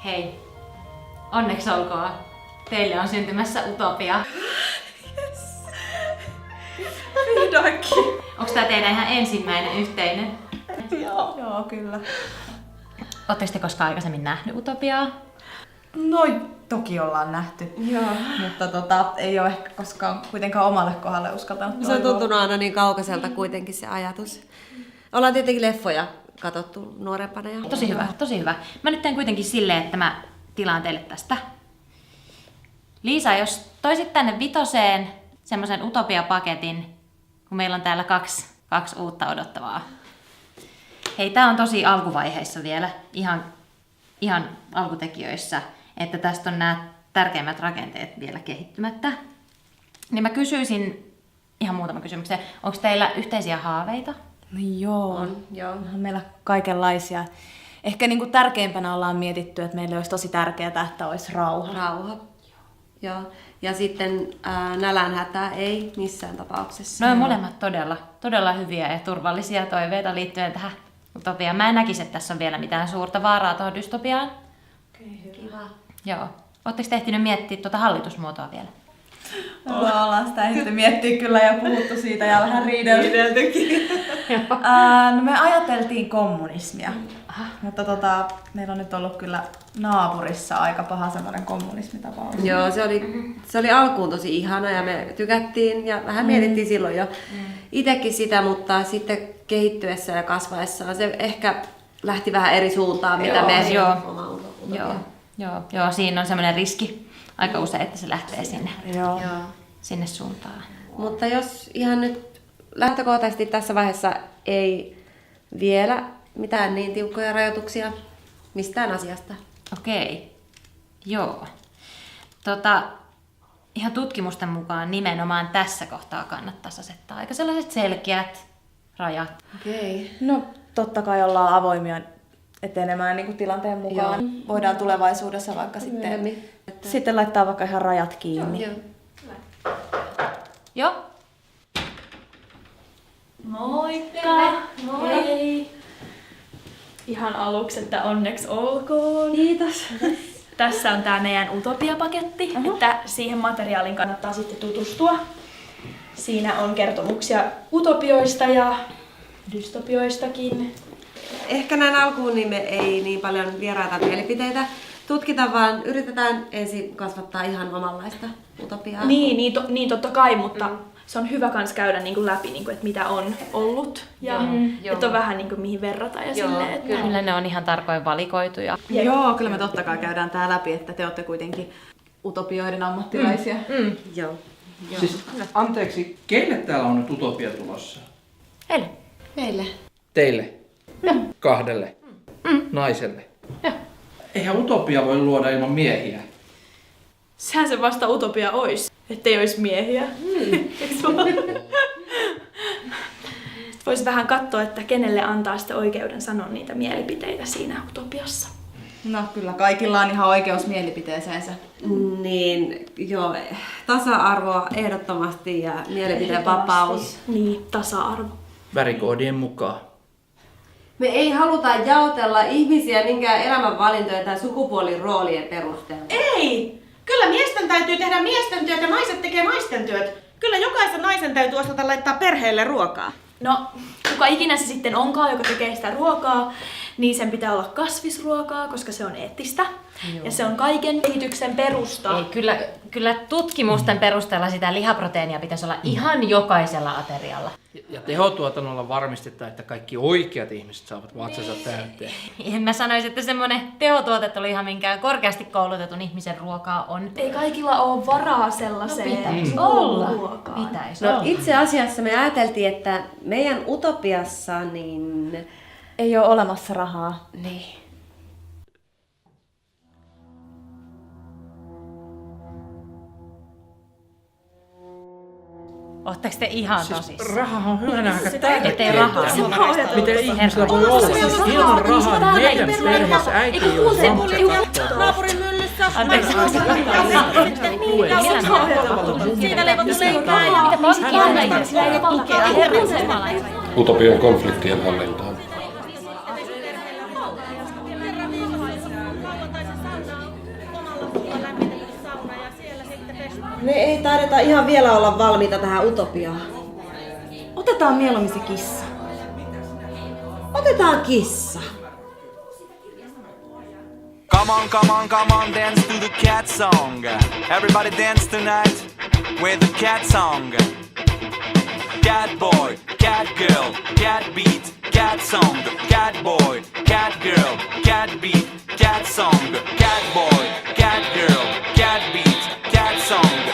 Hei, onneksi olkoon. Teille on syntymässä utopia. Yes. Vihdoinkin. Onko tää teidän ihan ensimmäinen yhteinen? Joo, kyllä. Ootteko te koskaan aikaisemmin nähnyt utopiaa? Noi toki ollaan nähty. Joo. Mutta ei ole ehkä koskaan kuitenkaan omalle kohdalle uskaltanut Se on toivoa. tuntunut aina niin kaukaiselta kuitenkin se ajatus. Ollaan tietenkin leffoja katsottu nuorempana. Ja... Tosi hyvä, tosi hyvä. Mä nyt teen kuitenkin silleen, että mä tilaan teille tästä. Liisa, jos toisit tänne vitoseen semmoisen utopiapaketin, kun meillä on täällä kaksi uutta odottavaa. Hei, tää on tosi alkuvaiheissa vielä, ihan alkutekijöissä, että tästä on nämä tärkeimmät rakenteet vielä kehittymättä. Niin mä kysyisin ihan muutaman kysymyksen. Onko teillä yhteisiä haaveita? No joo. Joo. Onhan meillä kaikenlaisia. Ehkä niin kuin tärkeimpänä ollaan mietitty, että meille olisi tosi tärkeää, että olisi rauha. Rauha. Joo. Ja sitten nälänhätää ei missään tapauksessa. No molemmat todella hyviä ja turvallisia toiveita liittyen tähän utopiaan. Mä en näkisi, että tässä on vielä mitään suurta vaaraa tuohon dystopiaan. Kiva. Joo. Ootteko te ehtinyt miettiä tuota hallitusmuotoa vielä? Ollaan sitä ehditty miettiä kyllä ja puhuttu siitä ja vähän riideltykin. No me ajateltiin kommunismia, mutta meillä on nyt ollut kyllä naapurissa aika paha semmoinen kommunismitapaus. Joo, se oli alkuun tosi ihana ja me tykättiin ja vähän mietittiin silloin jo itsekin sitä, mutta sitten kehittyessä ja kasvaessaan se ehkä lähti vähän eri suuntaan, mitä me Joo, siinä on semmoinen riski aika usein, että se lähtee sinne suuntaan. Mutta jos ihan nyt lähtökohtaisesti tässä vaiheessa ei vielä mitään niin tiukkoja rajoituksia mistään asiasta. Okei, joo. Ihan tutkimusten mukaan nimenomaan tässä kohtaa kannattaisi asettaa aika sellaiset selkeät rajat. Okei. No totta kai ollaan avoimia etenemään niin kuin tilanteen mukaan. Joo. Voidaan tulevaisuudessa vaikka sitten laittaa vaikka ihan rajat kiinni. Joo. Joo. Moikka! Hei! Ihan aluksi, että onneksi olkoon. Kiitos. Tässä on tää meidän utopiapaketti, että siihen materiaalin kannattaa sitten tutustua. Siinä on kertomuksia utopioista ja dystopioistakin. Ehkä näin alkuun niin me ei niin paljon vieraita mielipiteitä tutkita, vaan yritetään ensin kasvattaa ihan omanlaista utopiaa. Niin totta kai, mutta se on hyvä kans käydä niinku läpi, niinku, että mitä on ollut ja että on vähän niinku, mihin verrata ja silleen. Että... Kyllä ne on ihan tarkoin valikoituja. Joo, kyllä me totta kai käydään tää läpi, että te olette kuitenkin utopioiden ammattilaisia. Joo. Siis, anteeksi, keille täällä on nyt utopia tulossa? Heille. Meille. Teille? Kahdelle? Naiselle? Eihän utopia voi luoda ilman miehiä. Sehän se vasta utopia ois, ettei ois miehiä. Eiks vaan? Vois vähän katsoa, että kenelle antaa sitten oikeuden sanoa niitä mielipiteitä siinä utopiassa. No kyllä, kaikilla on ihan oikeus mielipiteeseensä. Niin, joo, tasa-arvoa ehdottomasti ja mielipiteen vapaus. Niin, tasa-arvo. Värikoodien mukaan. Me ei haluta jaotella ihmisiä minkään elämänvalintojen tai sukupuolin roolien perusteella. Ei! Kyllä miesten täytyy tehdä miesten työt ja naiset tekee naisten työt. Kyllä jokaisen naisen täytyy osata laittaa perheelle ruokaa. No, kuka ikinä se sitten onkaan, joka tekee sitä ruokaa, niin sen pitää olla kasvisruokaa, koska se on eettistä. Ja se on kaiken kehityksen perusta. Ei, kyllä tutkimusten perusteella sitä lihaproteiinia pitäisi olla ihan jokaisella aterialla. Ja tehotuotannolla varmistetaan, että kaikki oikeat ihmiset saavat vatsansa täyteen. En mä sanoisi, että semmonen tehotuotettu liha minkään korkeasti koulutetun ihmisen ruokaa on. Ei kaikilla ole varaa sellaiseen Pitäisi olla. ruokaan. Pitäisi No olla. itse asiassa me ajateltiin, että meidän utopiassa niin... Ei ole olemassa rahaa. Niin. Ootteko te ihan tosissaan? Raha on hyvänä aika Ettei rahaa. Miten ihmisellä voi olla? Siis ilman rahaa meidän perheessä äiti ei ole saanut Naapurin myllyssä. Anteeksi. Siinä leivottu leipää. Mitä pankkia sillä ei ole tukea? Herran jumala. Utopian konfliktien hallintaan. Me ei taideta ihan vielä olla valmiita tähän utopiaan. Otetaan mieluummin se kissa. Otetaan kissa. Come on, come on, come on, dance to the cat song. Everybody dance tonight with the cat song. Cat boy, cat girl, cat beat, cat song. Cat boy, cat girl, cat beat, cat song. Cat boy, cat girl, cat beat, cat song.